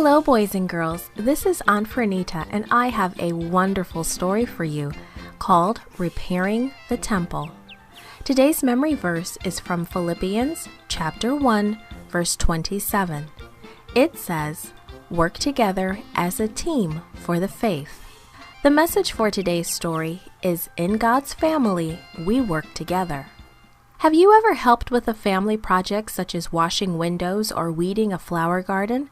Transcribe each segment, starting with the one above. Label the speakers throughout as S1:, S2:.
S1: Hello, boys and girls. This is Aunt Fernita, and I have a wonderful story for you called Repairing the Temple. Today's memory verse is from Philippians chapter 1, verse 27. It says, "Work together as a team for the faith." The message for today's story is, in God's family, we work together. Have you ever helped with a family project such as washing windows or weeding a flower garden?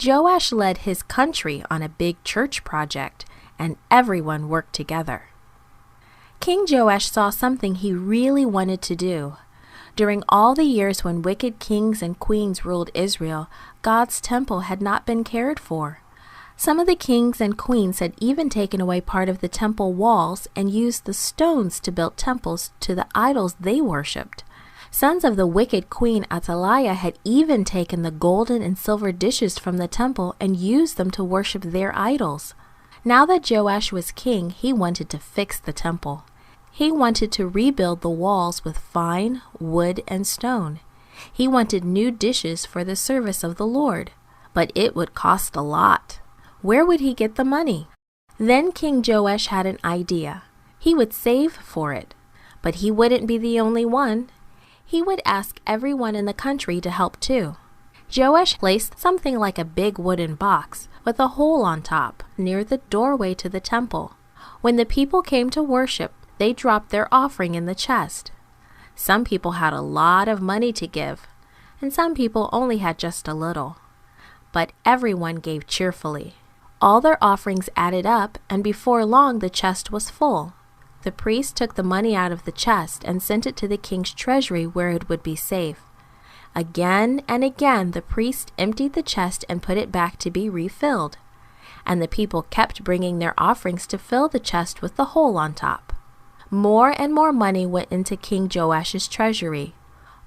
S1: Joash led his country on a big church project, and everyone worked together. King Joash saw something he really wanted to do. During all the years when wicked kings and queens ruled Israel, God's temple had not been cared for. Some of the kings and queens had even taken away part of the temple walls and used the stones to build temples to the idols they worshipped. Sons of the wicked queen Athaliah had even taken the golden and silver dishes from the temple and used them to worship their idols. Now that Joash was king, he wanted to fix the temple. He wanted to rebuild the walls with fine wood and stone. He wanted new dishes for the service of the Lord, but it would cost a lot. Where would he get the money? Then King Joash had an idea. He would save for it, but he wouldn't be the only one. He would ask everyone in the country to help too. Joash placed something like a big wooden box with a hole on top near the doorway to the temple. When the people came to worship, they dropped their offering in the chest. Some people had a lot of money to give, and some people only had just a little. But everyone gave cheerfully. All their offerings added up, and before long the chest was full. The priest took the money out of the chest and sent it to the king's treasury where it would be safe. Again and again the priest emptied the chest and put it back to be refilled. And the people kept bringing their offerings to fill the chest with the hole on top. More and more money went into King Joash's treasury.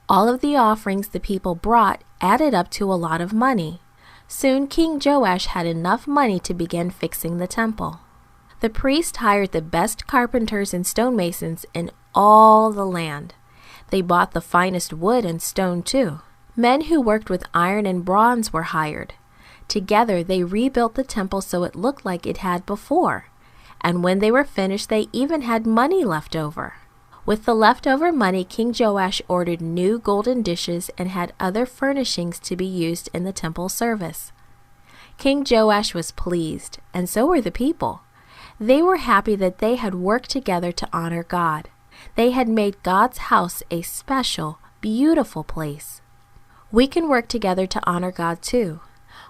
S1: All of the offerings the people brought added up to a lot of money. Soon King Joash had enough money to begin fixing the temple. The priest hired the best carpenters and stonemasons in all the land. They bought the finest wood and stone too. Men who worked with iron and bronze were hired. Together they rebuilt the temple so it looked like it had before. And when they were finished, they even had money left over. With the leftover money, King Joash ordered new golden dishes and had other furnishings to be used in the temple service. King Joash was pleased, and so were the people. They were happy that they had worked together to honor God. They had made God's house a special, beautiful place. We can work together to honor God too.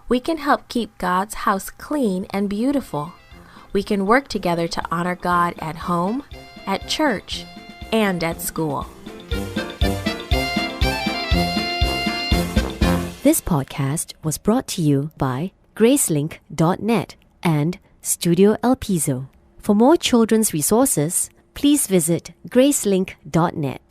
S1: We can help keep God's house clean and beautiful. We can work together to honor God at home, at church, and at school.
S2: This podcast was brought to you by Gracelink.net and Studio El Piso. For more children's resources, please visit Gracelink.net.